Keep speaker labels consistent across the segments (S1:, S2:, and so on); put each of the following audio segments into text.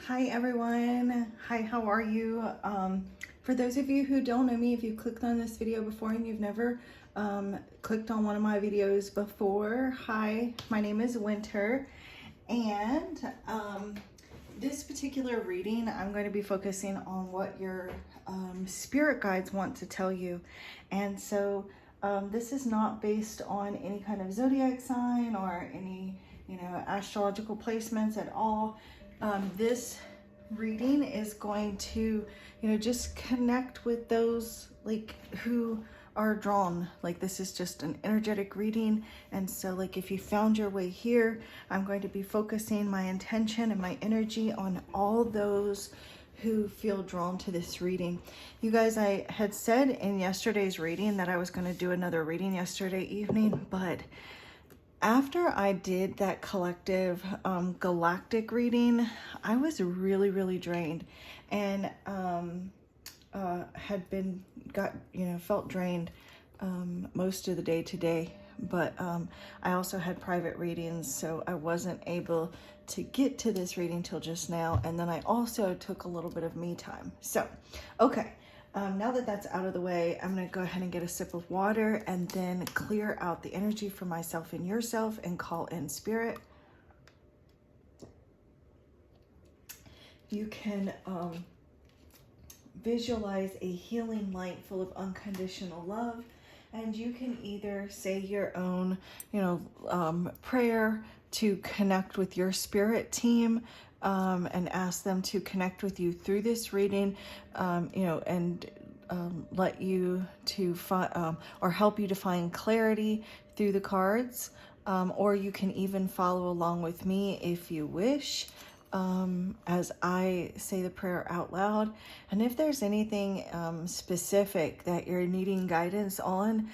S1: Hi everyone. Hi, how are you? For those of you who don't know me, if you clicked on this video before and you've never clicked on one of my videos before, hi, my name is Winter, and this particular reading, I'm going to be focusing on what your spirit guides want to tell you. And so this is not based on any kind of zodiac sign or any, astrological placements at all. This reading is going to, just connect with those like who are drawn. Like, this is just an energetic reading. And so like if you found your way here, I'm going to be focusing my intention and my energy on all those who feel drawn to this reading. You guys, I had said in yesterday's reading that I was going to do another reading yesterday evening, but after I did that collective galactic reading, I was really drained, and felt drained most of the day today. But I also had private readings, so I wasn't able to get to this reading till just now. And then I also took a little bit of me time. So, okay. Now that that's out of the way, I'm going to go ahead and get a sip of water and then clear out the energy for myself and yourself and call in spirit. You can visualize a healing light full of unconditional love, and you can either say your own, prayer to connect with your spirit team, and ask them to connect with you through this reading, and let you to find or help you to find clarity through the cards, or you can even follow along with me if you wish, as I say the prayer out loud. And if there's anything specific that you're needing guidance on,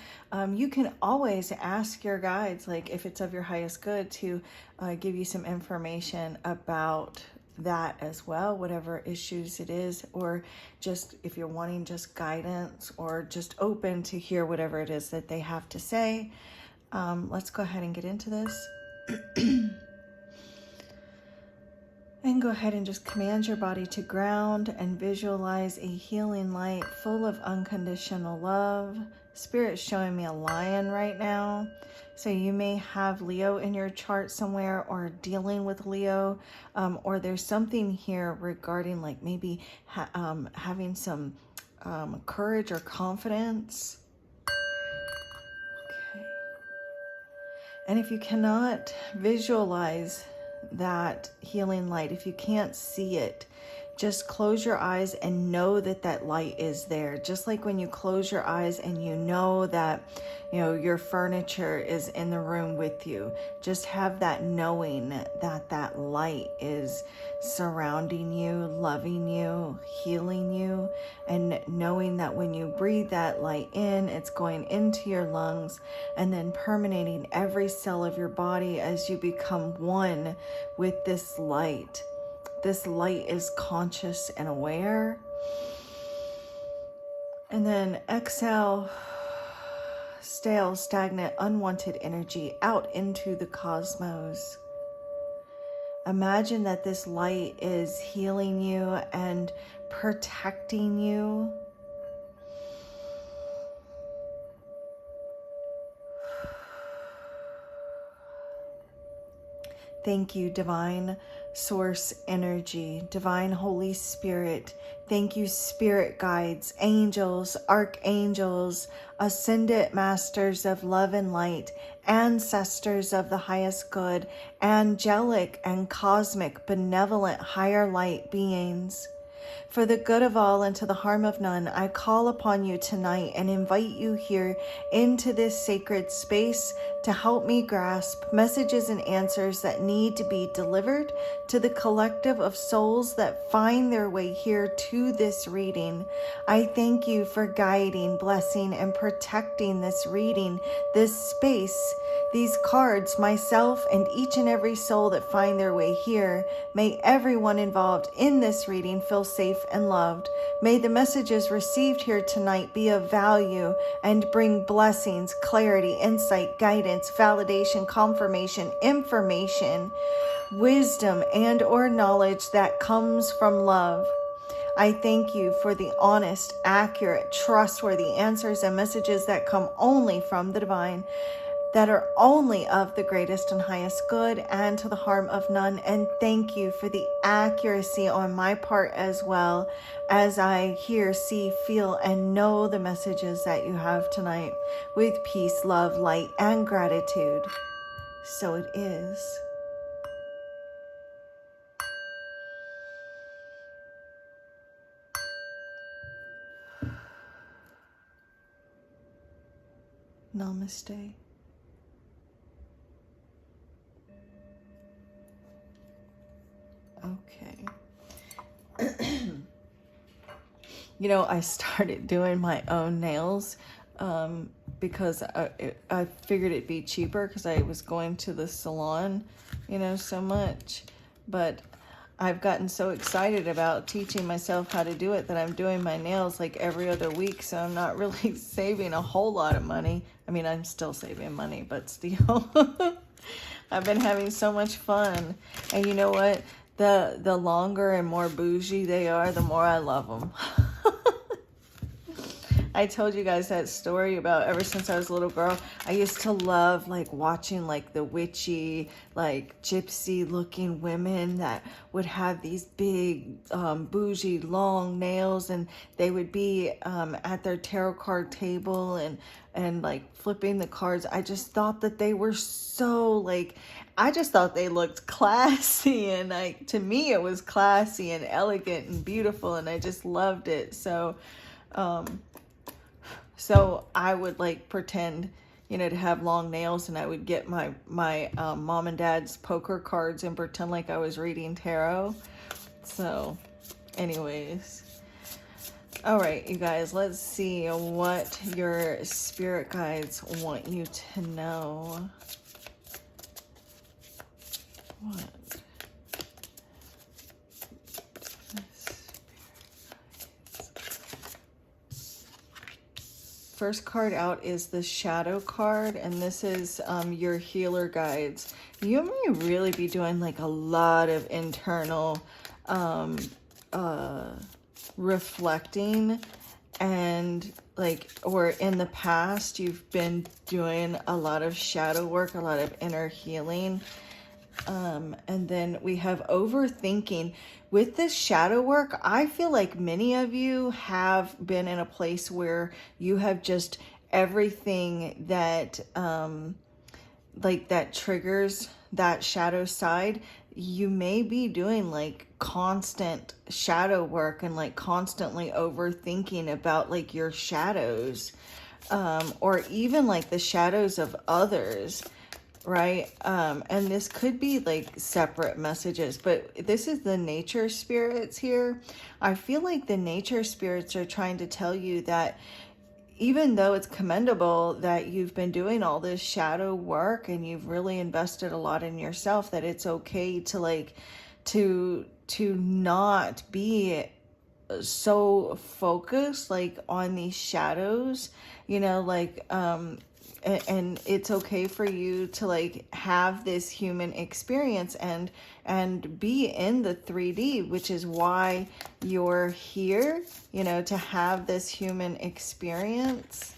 S1: you can always ask your guides, like if it's of your highest good, to give you some information about that as well, whatever issues it is, or just if you're wanting just guidance or just open to hear whatever it is that they have to say. Let's go ahead and get into this. And go ahead and just command your body to ground and visualize a healing light full of unconditional love. Spirit's showing me a lion right now. So you may have Leo in your chart somewhere, or dealing with Leo, or there's something here regarding like maybe having some courage or confidence. Okay. And if you cannot visualize that healing light, if you can't see it, just close your eyes and know that that light is there. Just like when you close your eyes and you know that, your furniture is in the room with you. Just have that knowing that that light is surrounding you, loving you, healing you, and knowing that when you breathe that light in, it's going into your lungs and then permeating every cell of your body as you become one with this light. This light is conscious and aware. And then exhale stale, stagnant, unwanted energy out into the cosmos. Imagine that this light is healing you and protecting you. Thank you, Divine Source Energy, Divine Holy Spirit. Thank you, Spirit Guides, Angels, Archangels, Ascended Masters of Love and Light, Ancestors of the Highest Good, Angelic and Cosmic Benevolent Higher Light Beings. For the good of all and to the harm of none, I call upon you tonight and invite you here into this sacred space to help me grasp messages and answers that need to be delivered to the collective of souls that find their way here to this reading. I thank you for guiding, blessing, and protecting this reading, this space, these cards, myself, and each and every soul that find their way here. May everyone involved in this reading feel safe and loved. May the messages received here tonight be of value and bring blessings, clarity, insight, guidance, validation, confirmation, information, wisdom and or knowledge that comes from love. I thank you for the honest, accurate, trustworthy answers and messages that come only from the divine, that are only of the greatest and highest good and to the harm of none. And thank you for the accuracy on my part as well, as I hear, see, feel, and know the messages that you have tonight with peace, love, light, and gratitude. So it is. Namaste. Okay. You know, I started doing my own nails because I figured it'd be cheaper because I was going to the salon, you know, so much. But I've gotten so excited about teaching myself how to do it that I'm doing my nails like every other week. So I'm not really saving a whole lot of money. I mean, I'm still saving money, but still. I've been having so much fun. And you know what? The longer and more bougie they are, the more I love them. I told you guys that story about ever since I was a little girl, I used to love like watching like the witchy, like gypsy looking women that would have these big bougie long nails, and they would be at their tarot card table and like flipping the cards. I just thought that they were so like, I just thought they looked classy, and like to me it was classy and elegant and beautiful, and I just loved it. So I would like pretend, you know, to have long nails, and I would get my mom and dad's poker cards and pretend like I was reading tarot. So anyways, all right, you guys, let's see what your spirit guides want you to know. What? First card out is the Shadow card, and this is your healer guides. You may really be doing like a lot of internal reflecting, and like, or in the past you've been doing a lot of shadow work, a lot of inner healing. And then we have overthinking. With this shadow work, I feel like many of you have been in a place where you have just everything that, like that triggers that shadow side. You may be doing like constant shadow work and like constantly overthinking about like your shadows, or even like the shadows of others. Right? And this could be like separate messages, but this is the nature spirits here. I feel like the nature spirits are trying to tell you that even though it's commendable that you've been doing all this shadow work and you've really invested a lot in yourself, that it's okay to like, to not be so focused like on these shadows, you know, like, and it's okay for you to like have this human experience and be in the 3D, which is why you're here, you know, to have this human experience.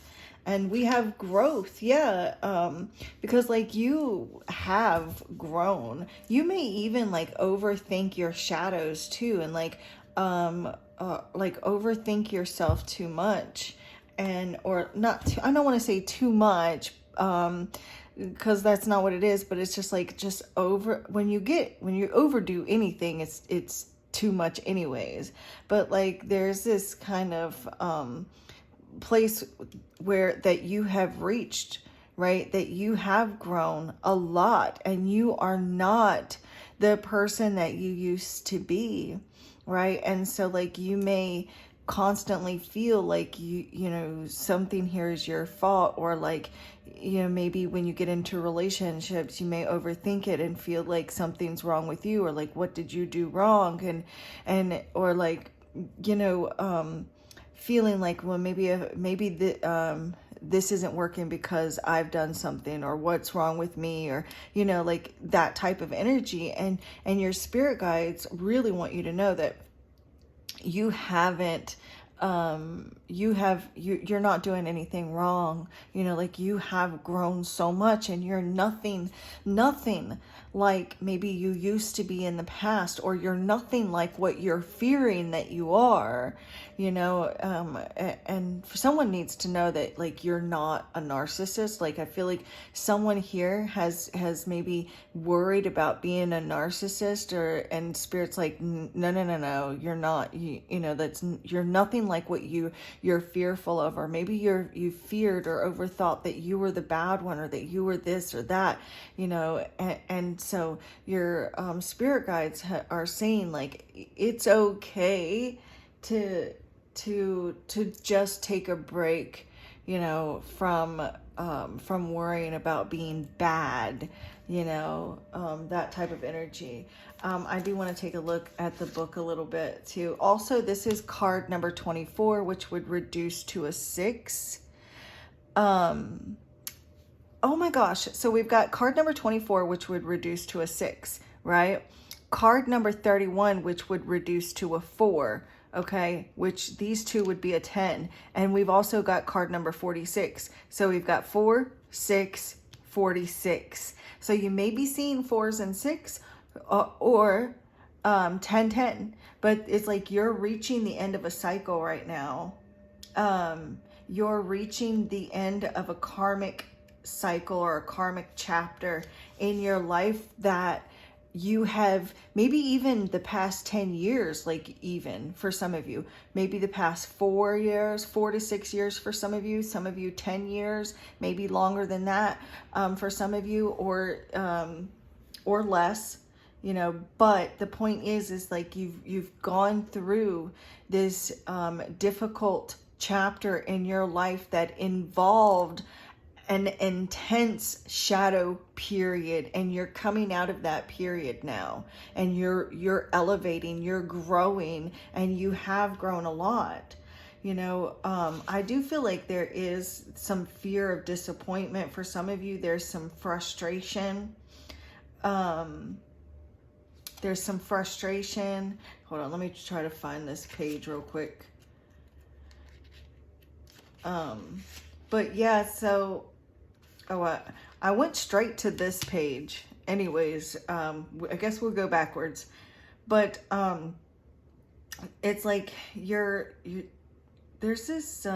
S1: And we have growth, yeah, because like you have grown. You may even like overthink your shadows too, and like overthink yourself too much. And or not too, I don't want to say too much, because that's not what it is, but it's just like just over, when you overdo anything, it's too much anyways. But like there's this kind of place where that you have reached, right, that you have grown a lot, and you are not the person that you used to be, right? And so like you may constantly feel like you know something here is your fault, or like, you know, maybe when you get into relationships you may overthink it and feel like something's wrong with you, or like what did you do wrong, and or like, you know, feeling like, well, maybe the this isn't working because I've done something, or what's wrong with me, or, you know, like that type of energy. And your spirit guides really want you to know that you haven't, you're not doing anything wrong. You know, like you have grown so much, and you're nothing like maybe you used to be in the past, or you're nothing like what you're fearing that you are, you know. And someone needs to know that, like, you're not a narcissist. Like, I feel like someone here has maybe worried about being a narcissist, and spirit's like, no, you're not. You know, you're nothing like what you're fearful of, or maybe you feared or overthought that you were the bad one, or that you were this or that, you know. And so your spirit guides are saying, like, it's okay to just take a break, you know, from worrying about being bad, you know, that type of energy. I do want to take a look at the book a little bit too. Also, this is card number 24, which would reduce to a 6. Oh my gosh. So we've got card number 24, which would reduce to a 6, right? Card number 31, which would reduce to a 4, okay? Which these two would be a 10. And we've also got card number 46. So we've got 4, 6, 46. So you may be seeing 4s and 6 or 10, 10. But it's like you're reaching the end of a cycle right now. You're reaching the end of a karmic cycle, or a karmic chapter in your life that you have, maybe even the past 10 years, like, even for some of you, maybe the past 4 years, 4 to 6 years for some of you 10 years, maybe longer than that, for some of you, or less, you know. But the point is like you've gone through this difficult chapter in your life that involved an intense shadow period, and you're coming out of that period now, and you're elevating, you're growing, and you have grown a lot. You know, I do feel like there is some fear of disappointment for some of you. There's some frustration. There's some frustration. Hold on, let me try to find this page real quick. But yeah, so I went straight to this page. Anyways, I guess we'll go backwards. But it's like there's this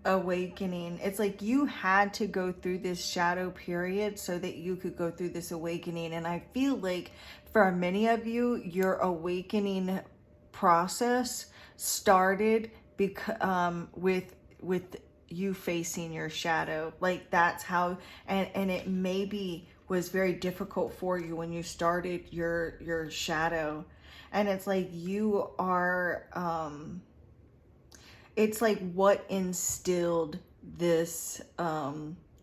S1: awakening. It's like you had to go through this shadow period so that you could go through this awakening. And I feel like for many of you, your awakening process started with you facing your shadow. Like, that's how, and it maybe was very difficult for you when you started your shadow. And it's like you are it's like what instilled this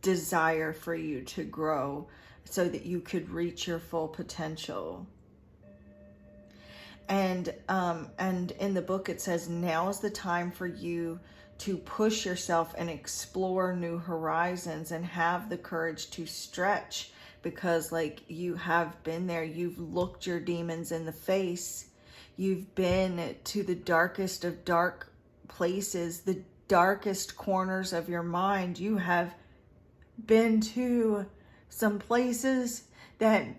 S1: desire for you to grow so that you could reach your full potential. And in the book it says, now is the time for you to push yourself and explore new horizons and have the courage to stretch, because like you have been there, you've looked your demons in the face, you've been to the darkest of dark places, the darkest corners of your mind. You have been to some places that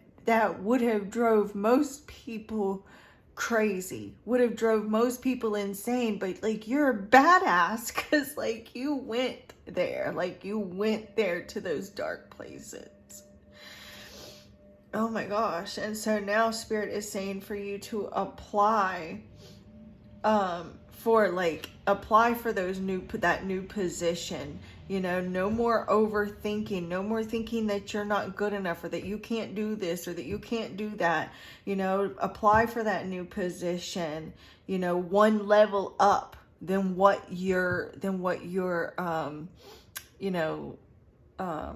S1: would have drove most people crazy, would have drove most people insane, but like you're a badass because like you went there, like you went there to those dark places. Oh my gosh. And so now Spirit is saying for you to apply for that new position. You know, no more overthinking, no more thinking that you're not good enough, or that you can't do this, or that you can't do that. You know, apply for that new position, you know, one level up than what you're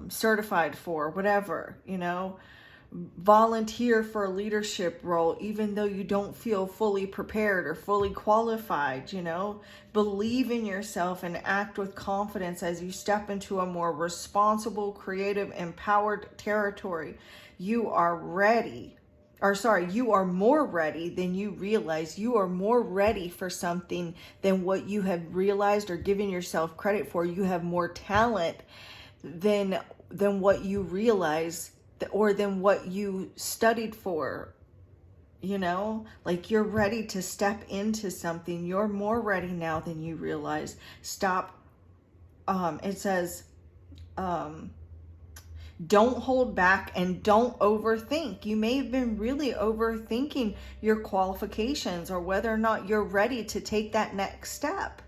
S1: certified for, whatever, you know. volunteer for a leadership role even though you don't feel fully prepared or fully qualified. You know, believe in yourself and act with confidence as you step into a more responsible, creative, empowered territory. You are ready, or sorry, you are more ready than you realize. You are more ready for something than what you have realized or given yourself credit for. You have more talent than what you realize, or than what you studied for. You know, like, you're ready to step into something. You're more ready now than you realize. Stop. It says, don't hold back and don't overthink. You may have been really overthinking your qualifications or whether or not you're ready to take that next step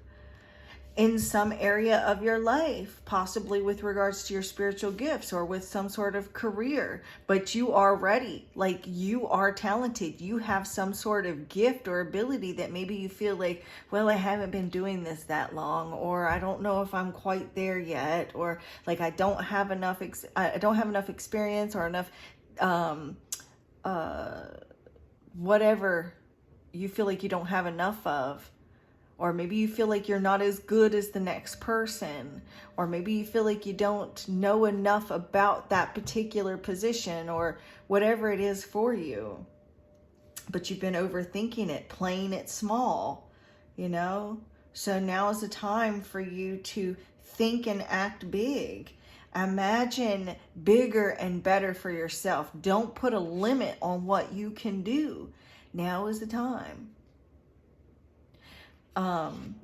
S1: in some area of your life, possibly with regards to your spiritual gifts or with some sort of career. But you are ready. Like, you are talented. You have some sort of gift or ability that maybe you feel like, well, I haven't been doing this that long, or I don't know if I'm quite there yet, or like I don't have enough experience or enough whatever you feel like you don't have enough of. Or maybe you feel like you're not as good as the next person. Or maybe you feel like you don't know enough about that particular position, or whatever it is for you. But you've been overthinking it, playing it small, you know? So now is the time for you to think and act big. Imagine bigger and better for yourself. Don't put a limit on what you can do. Now is the time.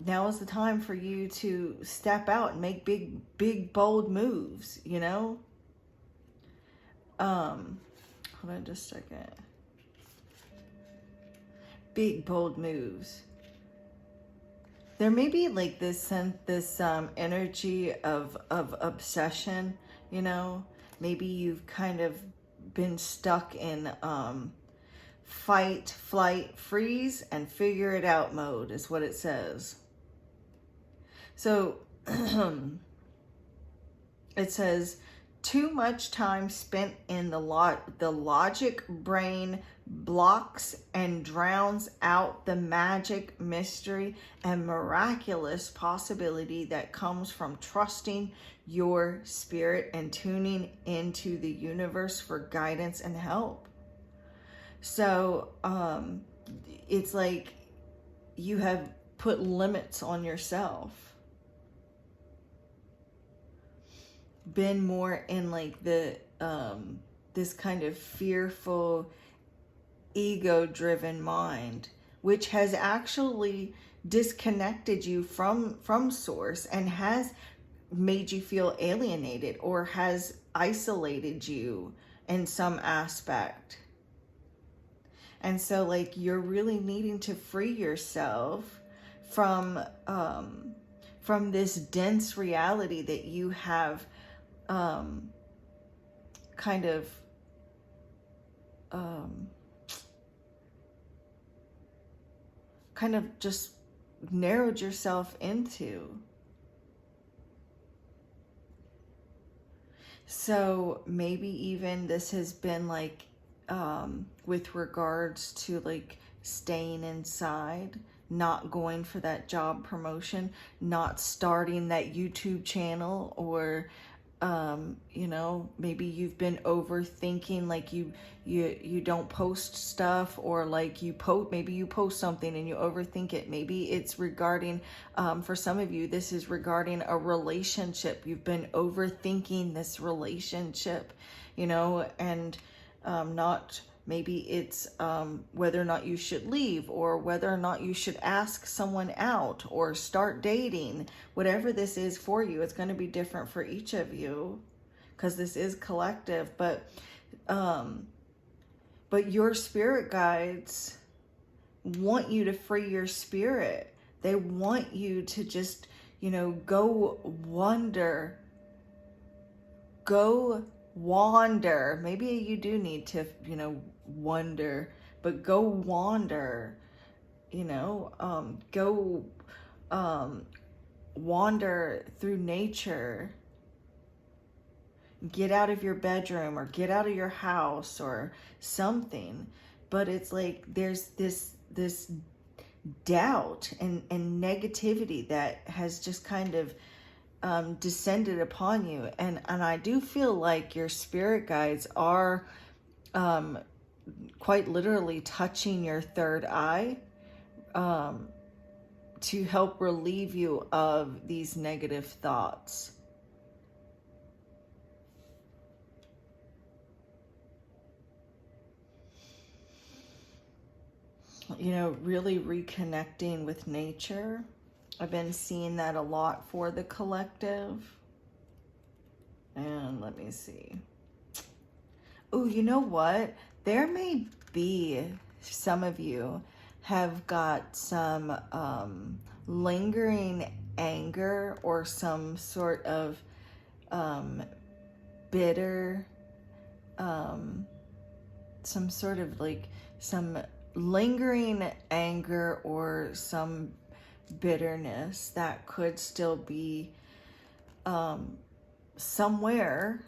S1: Now is the time for you to step out and make big, bold moves, you know? Hold on just a second. Big, bold moves. There may be like this energy of obsession, you know? Maybe you've kind of been stuck in, fight, flight, freeze, and figure it out mode is what it says. So it says, too much time spent in the logic brain blocks and drowns out the magic, mystery, and miraculous possibility that comes from trusting your spirit and tuning into the universe for guidance and help. So it's like you have put limits on yourself. Been more in like the this kind of fearful, ego-driven mind, which has actually disconnected you from source and has made you feel alienated or has isolated you in some aspect. And so like you're really needing to free yourself from this dense reality that you have kind of just narrowed yourself into. So maybe even this has been like with regards to like staying inside, not going for that job promotion, not starting that YouTube channel, or you know, maybe you've been overthinking, like you don't post stuff, or like maybe you post something and you overthink it. Maybe it's regarding, for some of you, this is regarding a relationship. You've been overthinking this relationship, you know, and maybe it's whether or not you should leave, or whether or not you should ask someone out or start dating. Whatever this is for you, it's going to be different for each of you because this is collective. But your spirit guides want you to free your spirit. They want you to just, you know, go wander. Maybe you do need to, you know, wonder, but go wander, you know, go wander through nature. get out of your bedroom or get out of your house or something. But it's like there's this doubt and negativity that has just kind of descended upon you. And I do feel like your spirit guides are quite literally touching your third eye to help relieve you of these negative thoughts. You know, really reconnecting with nature. I've been seeing that a lot for the collective. And let me see. Oh, you know what? There may be some of you have got some lingering anger or some sort of bitter, some sort of like some lingering anger or some bitterness that could still be somewhere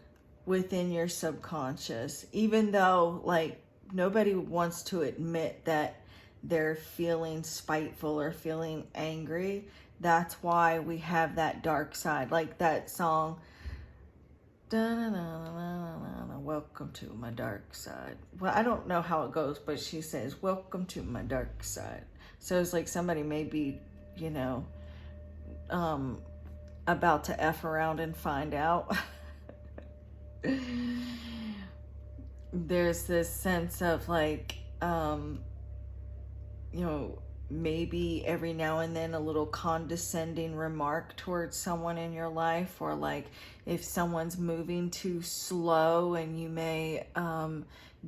S1: within your subconscious, even though like nobody wants to admit that they're feeling spiteful or feeling angry. That's why we have that dark side, like that song, welcome to my dark side. Well, I don't know how it goes, but she says, welcome to my dark side. So it's like somebody may be, you know, about to F around and find out. There's this sense of like, you know, maybe every now and then a little condescending remark towards someone in your life, or like if someone's moving too slow and you may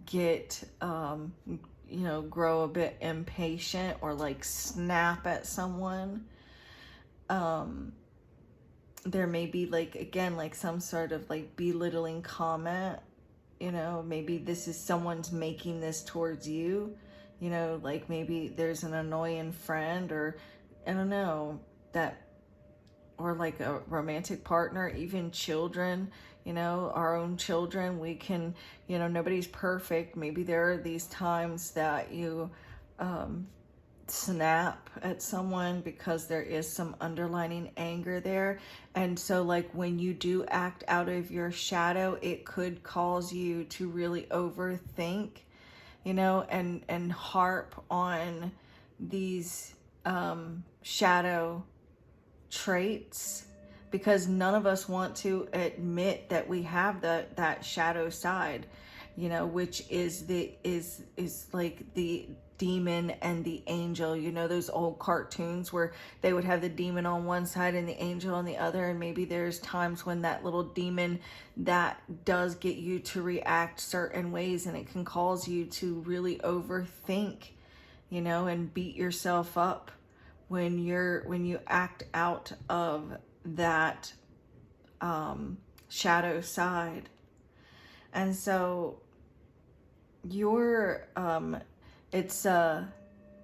S1: get, you know, grow a bit impatient or like snap at someone. There may be like, again, like some sort of like belittling comment, you know, maybe this is someone's making this towards you, you know, like maybe there's an annoying friend, or I don't know, that, or like a romantic partner, even children, you know, our own children. We can, you know, nobody's perfect. Maybe there are these times that you snap at someone because there is some underlining anger there. And so like when you do act out of your shadow, it could cause you to really overthink, you know, and harp on these shadow traits, because none of us want to admit that we have that shadow side, you know, which is like the demon and the angel. You know, those old cartoons where they would have the demon on one side and the angel on the other, and maybe there's times when that little demon that does get you to react certain ways, and it can cause you to really overthink, you know, and beat yourself up when you act out of that shadow side. And so your it's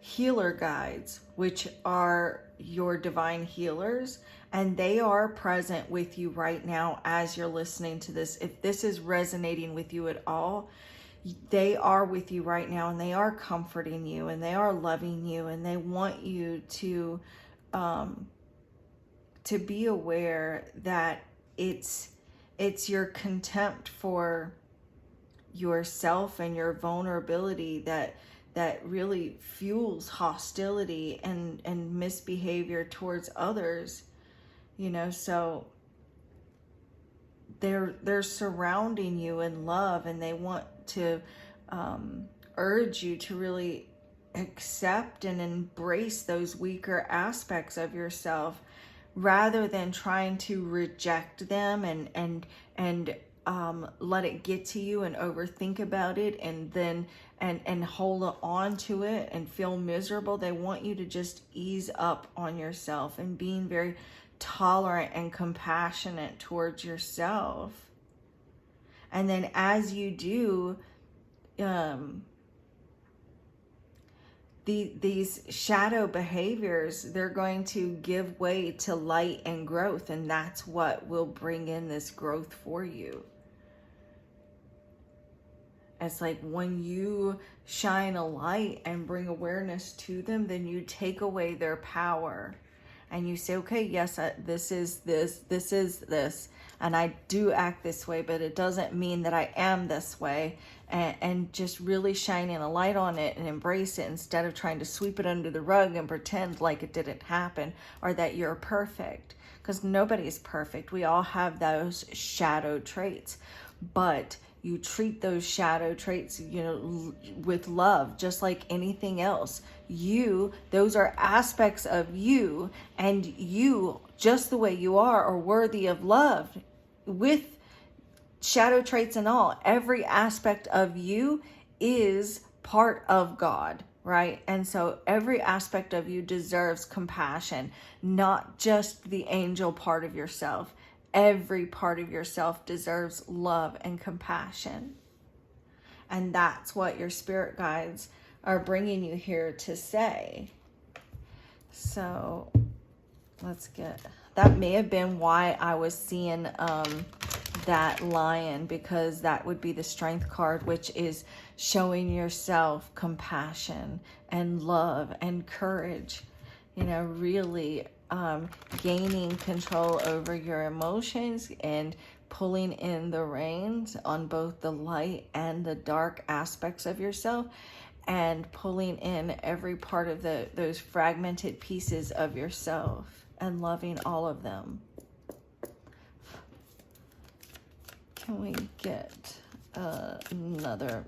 S1: healer guides, which are your divine healers, and they are present with you right now as you're listening to this. If this is resonating with you at all, they are with you right now, and they are comforting you, and they are loving you, and they want you to be aware that it's your contempt for yourself and your vulnerability that really fuels hostility and misbehavior towards others, you know. So they're surrounding you in love, and they want to urge you to really accept and embrace those weaker aspects of yourself, rather than trying to reject them and let it get to you and overthink about it, and then and hold on to it and feel miserable. They want you to just ease up on yourself and being very tolerant and compassionate towards yourself. And then as you do, these shadow behaviors, they're going to give way to light and growth, and that's what will bring in this growth for you. It's like when you shine a light and bring awareness to them, then you take away their power. And you say, okay, yes, this is this, and I do act this way, but it doesn't mean that I am this way. And just really shining a light on it and embrace it instead of trying to sweep it under the rug and pretend like it didn't happen or that you're perfect. Because nobody's perfect. We all have those shadow traits. But you treat those shadow traits, with love, just like anything else. Those are aspects of you, and you, just the way you are worthy of love, with shadow traits and all. Every aspect of you is part of God, right? And so every aspect of you deserves compassion, not just the angel part of yourself. Every part of yourself deserves love and compassion. And that's what your spirit guides are bringing you here to say. So that may have been why I was seeing that lion, because that would be the strength card, which is showing yourself compassion and love and courage, really gaining control over your emotions and pulling in the reins on both the light and the dark aspects of yourself, and pulling in every part of those fragmented pieces of yourself and loving all of them. Can we get another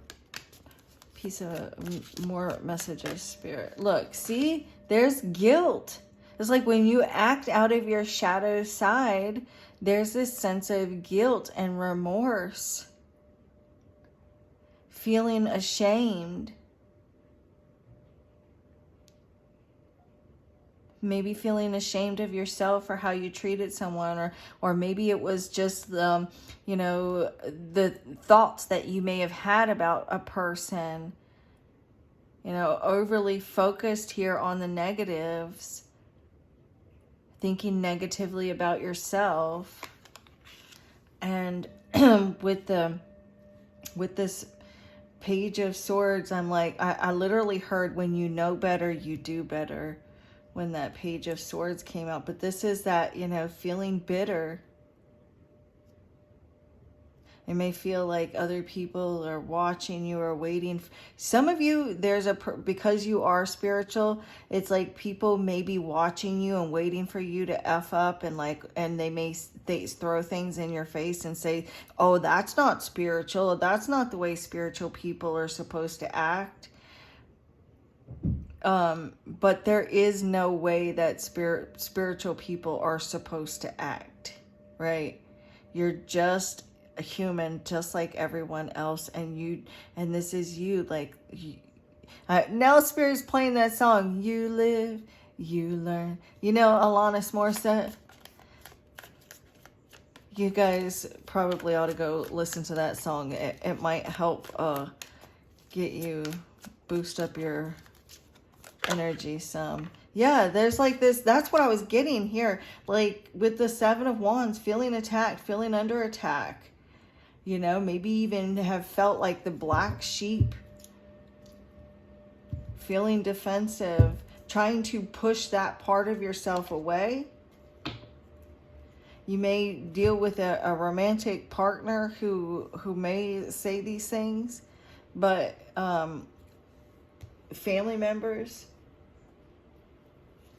S1: piece of more messages, Spirit? Look, see, there's guilt. It's like when you act out of your shadow side, there's this sense of guilt and remorse, feeling ashamed, maybe feeling ashamed of yourself for how you treated someone, or maybe it was just the thoughts that you may have had about a person, overly focused here on the negatives, thinking negatively about yourself. And with this Page of Swords, I'm like, I literally heard, when you know better, you do better, when that Page of Swords came out. But this is that, feeling bitter. It may feel like other people are watching you or waiting. Some of you, because you are spiritual, it's like people may be watching you and waiting for you to F up, and they throw things in your face and say, oh, that's not spiritual. That's not the way spiritual people are supposed to act. But there is no way that spiritual people are supposed to act, right? You're just a human, just like everyone else, and this is you. Now Spirit's playing that song, You Live, You Learn. Alanis Morissette. You guys probably ought to go listen to that song. It might help get you, boost up your energy some. Yeah, there's like this, that's what I was getting here. Like with the Seven of Wands, feeling attacked, feeling under attack. Maybe even have felt like the black sheep, feeling defensive, trying to push that part of yourself away. You may deal with a romantic partner who may say these things, but family members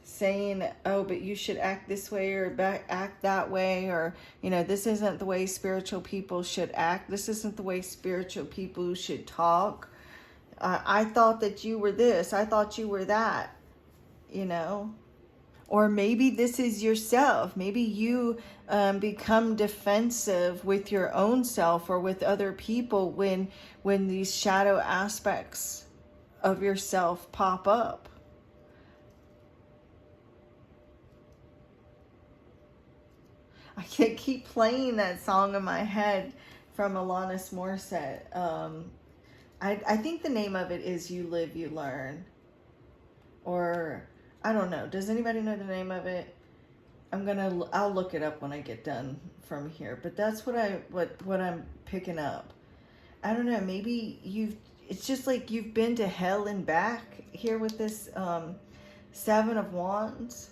S1: saying, oh, but you should act this way or act that way, or this isn't the way spiritual people should act, this isn't the way spiritual people should talk, I thought that you were this, I thought you were that, or maybe this is yourself. Maybe you become defensive with your own self or with other people when these shadow aspects of yourself pop up. I can't keep playing that song in my head from Alanis Morissette. I think the name of it is You Live, You Learn. Or, I don't know. Does anybody know the name of it? I'll look it up when I get done from here. But that's what I'm picking up. I don't know, maybe it's just like you've been to hell and back here with this Seven of Wands,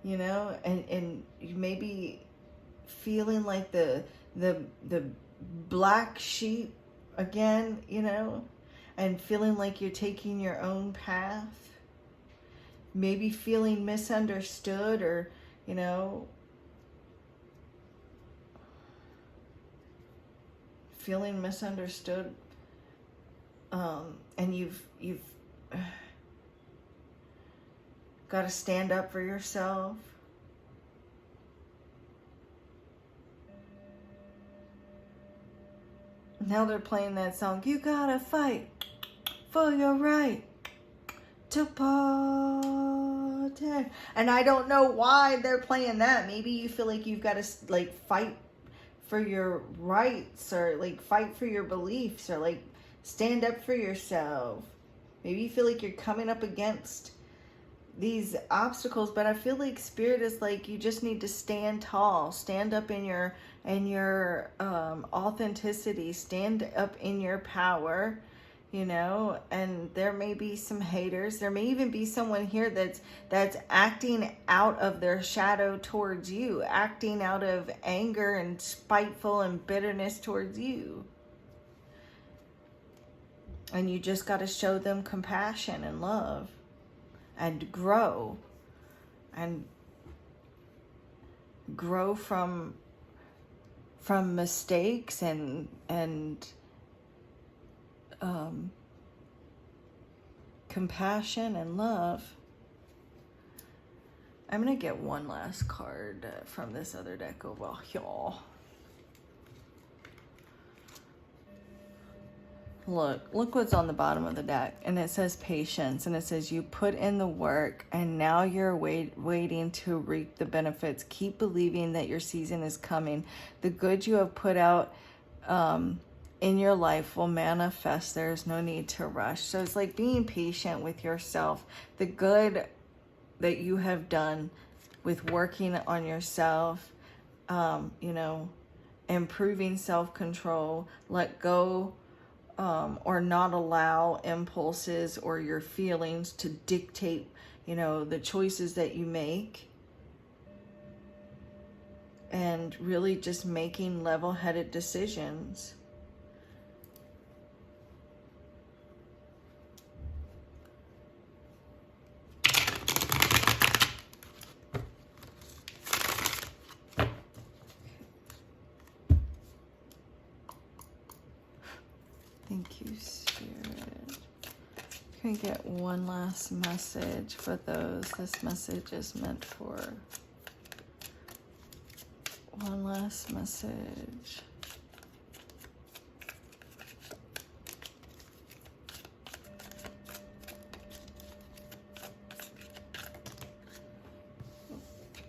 S1: you know, and you may be feeling like the black sheep again, you know, and feeling like you're taking your own path, maybe feeling misunderstood, or, you know, feeling misunderstood, and you've got to stand up for yourself. Now they're playing that song, you gotta fight for your right to party. And I don't know why they're playing that. Maybe you feel like you've got to like fight for your rights, or like fight for your beliefs, or like stand up for yourself. Maybe you feel like you're coming up against these obstacles, but I feel like Spirit is like, you just need to stand tall, stand up in your authenticity, stand up in your power, you know. And there may be some haters, there may even be someone here that's acting out of their shadow towards you, acting out of anger and spiteful and bitterness towards you, and you just got to show them compassion and love, and grow from mistakes, and compassion and love. I'm gonna get one last card from this other deck over here. Look what's on the bottom of the deck, and it says patience, and it says you put in the work, and now you're waiting to reap the benefits. Keep believing that your season is coming. The good you have put out in your life will manifest. There's no need to rush. So it's like being patient with yourself. The good that you have done with working on yourself, you know, improving self-control, let go, or not allow impulses or your feelings to dictate, you know, the choices that you make, and really just making level-headed decisions. Thank you, Spirit. Can we get one last message for those this message is meant for? One last message.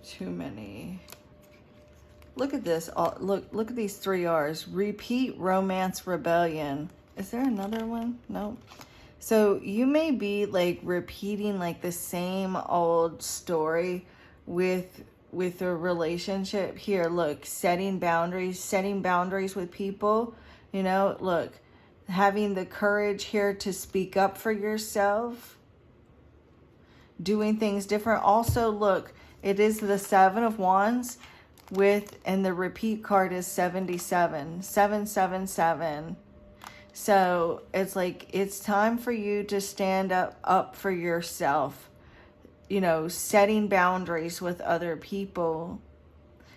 S1: Too many. Look at this. Look at these 3 R's. Repeat, romance, rebellion. Is there another one? No. So you may be like repeating like the same old story with a relationship. Here, look, setting boundaries with people, you know, look, having the courage here to speak up for yourself, doing things different. Also, look, it is the 7 of Wands and the repeat card is 77, 777. So it's like, it's time for you to stand up for yourself, you know, setting boundaries with other people,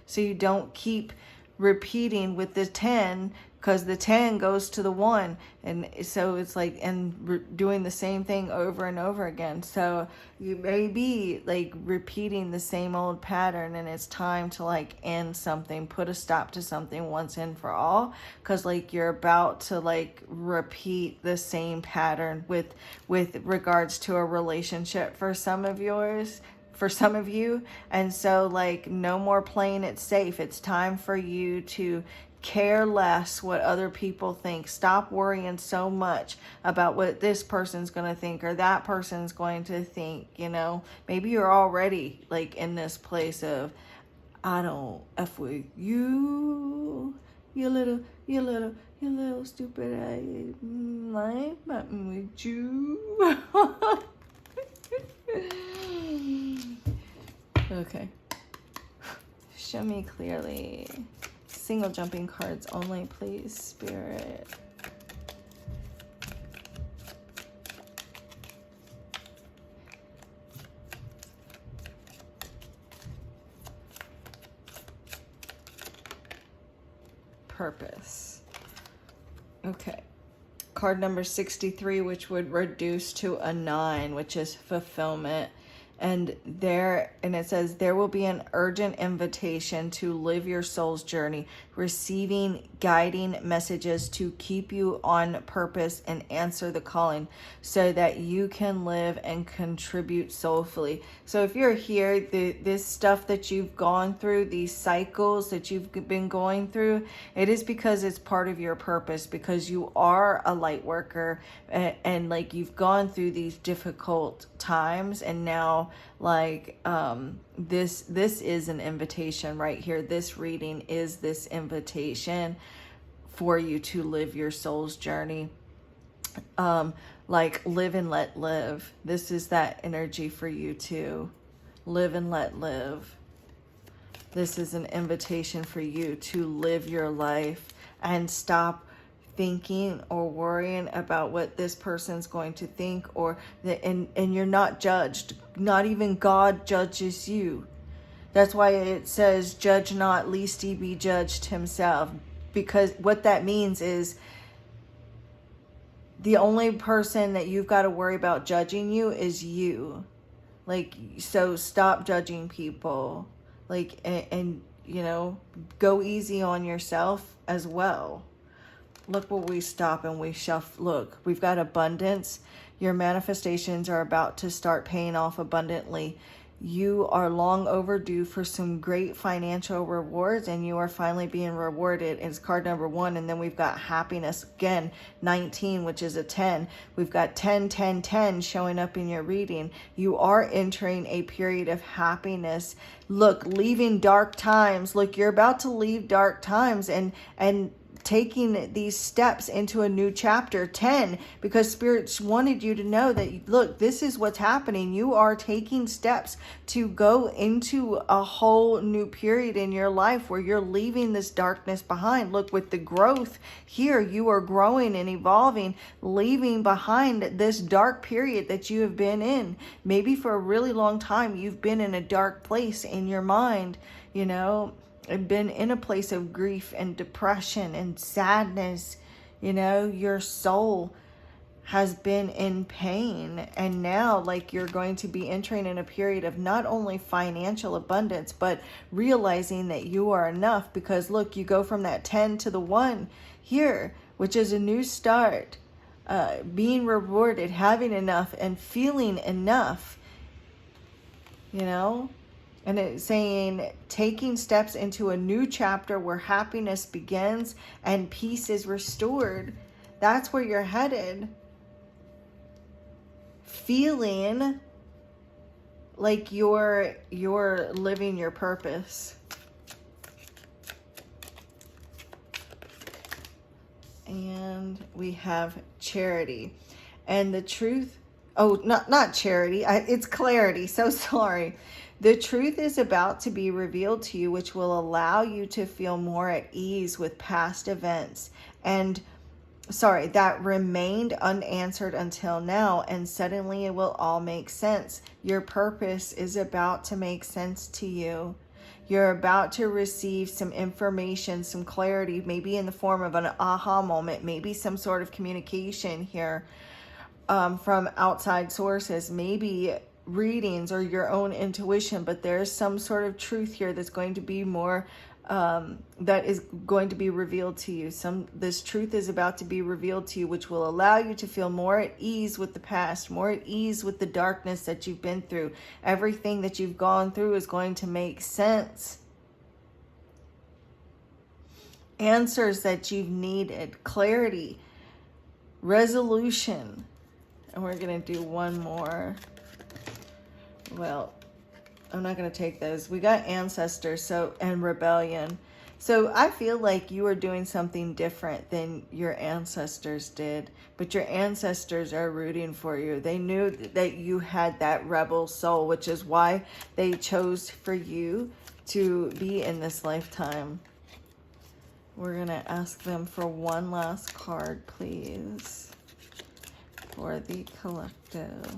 S1: so you don't keep repeating with the 10, because the 10 goes to the 1, and so it's like, and doing the same thing over and over again. So you may be like repeating the same old pattern, and it's time to like end something, put a stop to something once and for all, because like you're about to like repeat the same pattern with regards to a relationship for some of you. And so like, no more playing it safe. It's time for you to care less what other people think. Stop worrying so much about what this person's going to think or that person's going to think, you know. Maybe you're already like in this place of, I don't F with you, you little stupid life with you. Okay. Show me clearly. Single jumping cards only, please, Spirit. Purpose. Okay. Card number 63, which would reduce to a 9, which is fulfillment. And it says, there will be an urgent invitation to live your soul's journey, receiving guiding messages to keep you on purpose and answer the calling so that you can live and contribute soulfully. So if you're here, this stuff that you've gone through, these cycles that you've been going through, it is because it's part of your purpose, because you are a light worker, and like you've gone through these difficult times, and now like this is an invitation right here. This reading is this invitation for you to live your soul's journey. Like live and let live. This is that energy for you to live and let live. This is an invitation for you to live your life and stop thinking or worrying about what this person's going to think, or and you're not judged. Not even God judges you. That's why it says, judge not, lest he be judged himself. Because what that means is the only person that you've got to worry about judging you is you. Like, so stop judging people. Like, and you know, go easy on yourself as well. Look what we stop and we shall look. We've got abundance. Your manifestations are about to start paying off abundantly. You are long overdue for some great financial rewards, and you are finally being rewarded. It's card number 1. And then we've got happiness again, 19, which is a 10. We've got 10, 10, 10 showing up in your reading. You are entering a period of happiness. Look, leaving dark times. Look, you're about to leave dark times and taking these steps into a new chapter. 10, because spirits wanted you to know that, look, this is what's happening. You are taking steps to go into a whole new period in your life where you're leaving this darkness behind. Look, with the growth here, you are growing and evolving, leaving behind this dark period that you have been in. Maybe for a really long time you've been in a dark place in your mind, you know, and been in a place of grief and depression and sadness. You know, your soul has been in pain, and now like you're going to be entering in a period of not only financial abundance, but realizing that you are enough. Because look, you go from that 10 to the 1 here, which is a new start, being rewarded, having enough and feeling enough, you know. And it's saying taking steps into a new chapter where happiness begins and peace is restored. That's where you're headed. Feeling like you're living your purpose. And we have charity. And the truth, oh, not charity, it's clarity. So sorry. The truth is about to be revealed to you, which will allow you to feel more at ease with past events that remained unanswered until now, and suddenly it will all make sense. Your purpose is about to make sense to you. You're about to receive some information, some clarity, maybe in the form of an aha moment, maybe some sort of communication here from outside sources, maybe readings or your own intuition, but there's some sort of truth here that's going to be more that is going to be revealed to you. This truth is about to be revealed to you, which will allow you to feel more at ease with the past, more at ease with the darkness that you've been through. Everything that you've gone through is going to make sense. Answers that you've needed, clarity, resolution. And we're going to do one more. Well, I'm not going to take those. We got ancestors and rebellion. So I feel like you are doing something different than your ancestors did, but your ancestors are rooting for you. They knew that you had that rebel soul, which is why they chose for you to be in this lifetime. We're going to ask them for one last card, please, for the collective.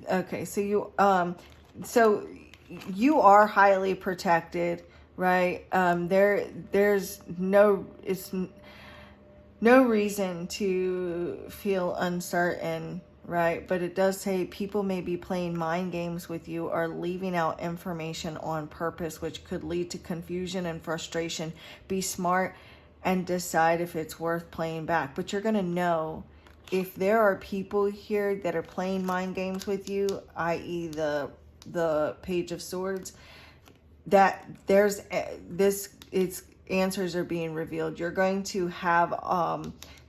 S1: Okay, so you are highly protected, right? There's no reason to feel uncertain, right? But it does say people may be playing mind games with you or leaving out information on purpose, which could lead to confusion and frustration. Be smart and decide if it's worth playing back. But you're going to know if there are people here that are playing mind games with you, i.e. the Page of Swords, that there's answers are being revealed. You're going to have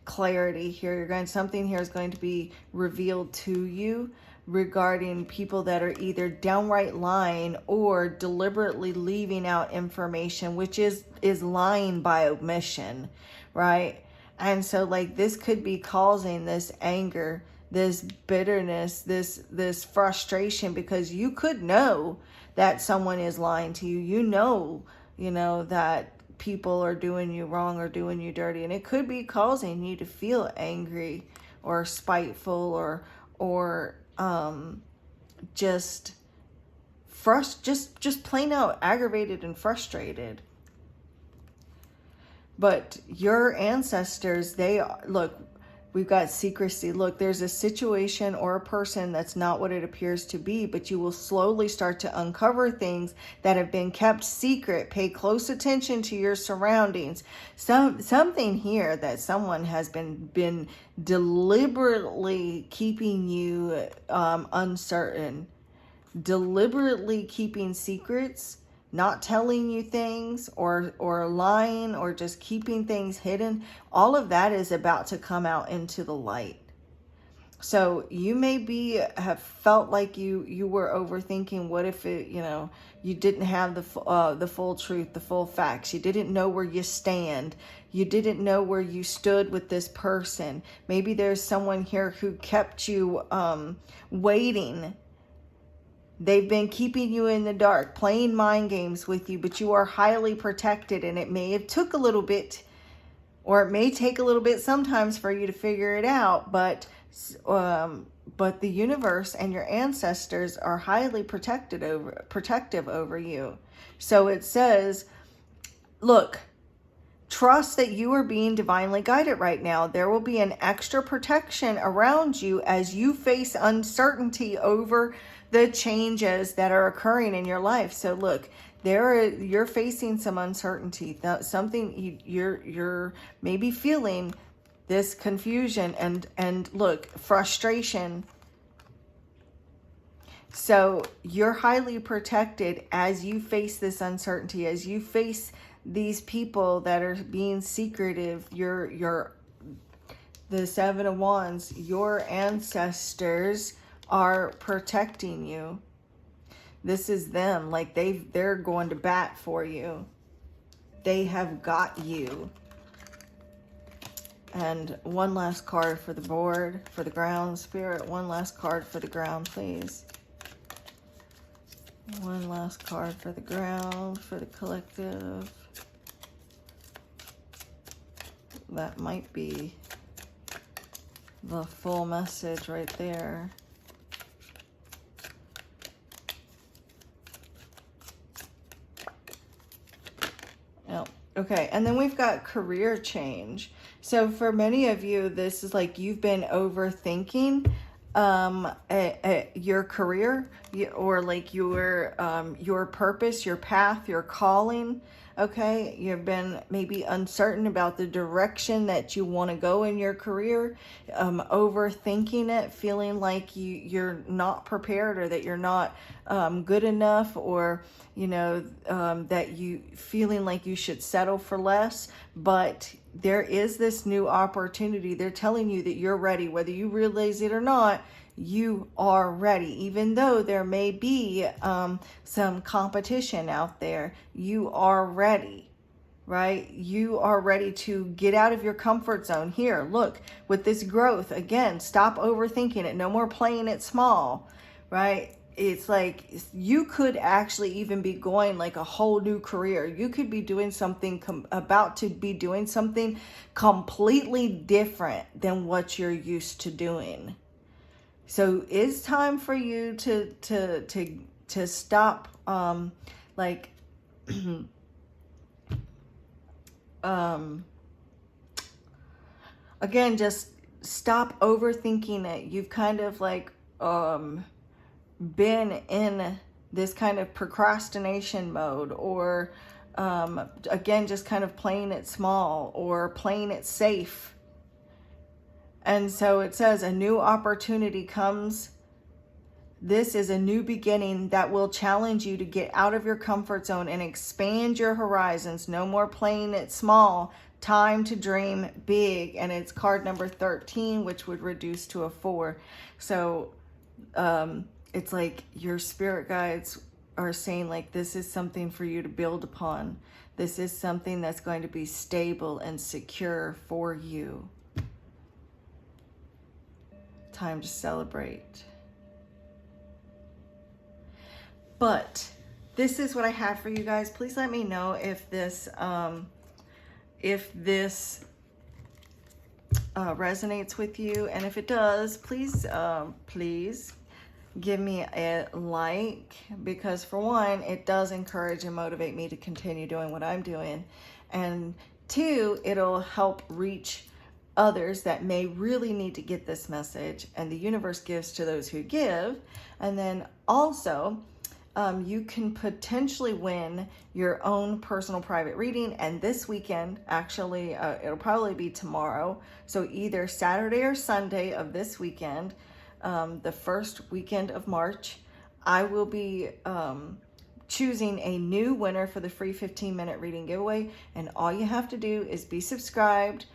S1: clarity here. Something here is going to be revealed to you regarding people that are either downright lying or deliberately leaving out information, which is lying by omission, right? And so like this could be causing this anger, this bitterness, this frustration, because you could know that someone is lying to you. You know that people are doing you wrong or doing you dirty, and it could be causing you to feel angry or spiteful or just plain out aggravated and frustrated. But your ancestors, look, we've got secrecy. Look, there's a situation or a person that's not what it appears to be, but you will slowly start to uncover things that have been kept secret. Pay close attention to your surroundings. Something here that someone has been deliberately keeping you uncertain, deliberately keeping secrets, not telling you things or lying or just keeping things hidden. All of that is about to come out into the light. So you may have felt like you were overthinking. What if you didn't have the full truth, the full facts. You didn't know where you stand. You didn't know where you stood with this person. Maybe there's someone here who kept you waiting. They've been keeping you in the dark, playing mind games with you, but you are highly protected, and it may have took a little bit, or it may take a little bit sometimes for you to figure it out, but the universe and your ancestors are highly protective over you. So it says, look, trust that you are being divinely guided right now. There will be an extra protection around you as you face uncertainty over the changes that are occurring in your life. So look, you're facing some uncertainty, something you're maybe feeling this confusion and look, frustration. So you're highly protected as you face this uncertainty, as you face these people that are being secretive. The Seven of Wands, your ancestors are protecting you. This is them, like they're going to bat for you. They have got you. And one last card for the board, for the ground, Spirit. One last card for the ground, please. One last card for the ground, for the collective. That might be the full message right there. Okay, and then we've got career change. So for many of you, this is like you've been overthinking your career, or like your purpose, your path, your calling. Okay, you've been maybe uncertain about the direction that you want to go in your career, overthinking it, feeling like you're not prepared, or that you're not good enough, or that you feeling like you should settle for less. But there is this new opportunity. They're telling you that you're ready, whether you realize it or not. You are ready, even though there may be some competition out there. You are ready, right? You are ready to get out of your comfort zone. Here, look, with this growth, again, stop overthinking it. No more playing it small, right? It's like you could actually even be going like a whole new career. You could be doing something, about to be doing something completely different than what you're used to doing. So it's time for you to stop, like, again, just stop overthinking it. You've kind of like, been in this kind of procrastination mode, or, again, just kind of playing it small or playing it safe. And so it says a new opportunity comes. This is a new beginning that will challenge you to get out of your comfort zone and expand your horizons. No more playing it small. Time to dream big. And it's card number 13, which would reduce to a 4. So it's like your spirit guides are saying, like, this is something for you to build upon. This is something that's going to be stable and secure for you. Time to celebrate. But this is what I have for you guys. Please let me know if this resonates with you, and if it does, please give me a like, because for one, it does encourage and motivate me to continue doing what I'm doing, and 2, it'll help reach others that may really need to get this message, and the universe gives to those who give. And then also, you can potentially win your own personal private reading. And this weekend, actually, it'll probably be tomorrow. So either Saturday or Sunday of this weekend, the first weekend of March, I will be choosing a new winner for the free 15-minute reading giveaway. And all you have to do is be subscribed,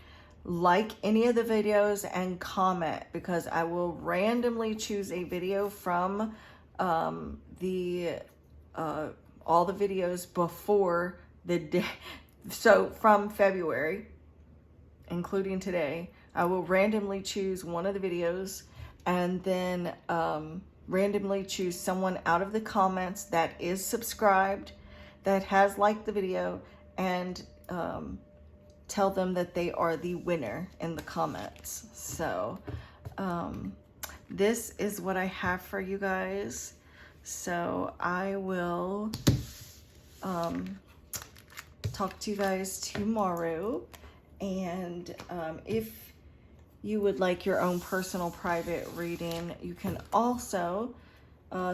S1: like any of the videos, and comment, because I will randomly choose a video from all the videos before the day. So from February, including today, I will randomly choose one of the videos, and then randomly choose someone out of the comments that is subscribed, that has liked the video, and tell them that they are the winner in the comments. So this is what I have for you guys. So I will talk to you guys tomorrow. And if you would like your own personal private reading, you can also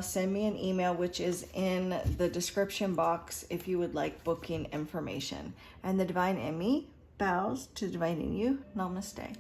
S1: send me an email, which is in the description box, if you would like booking information. And the Divine in me bows to the Divine in you. Namaste.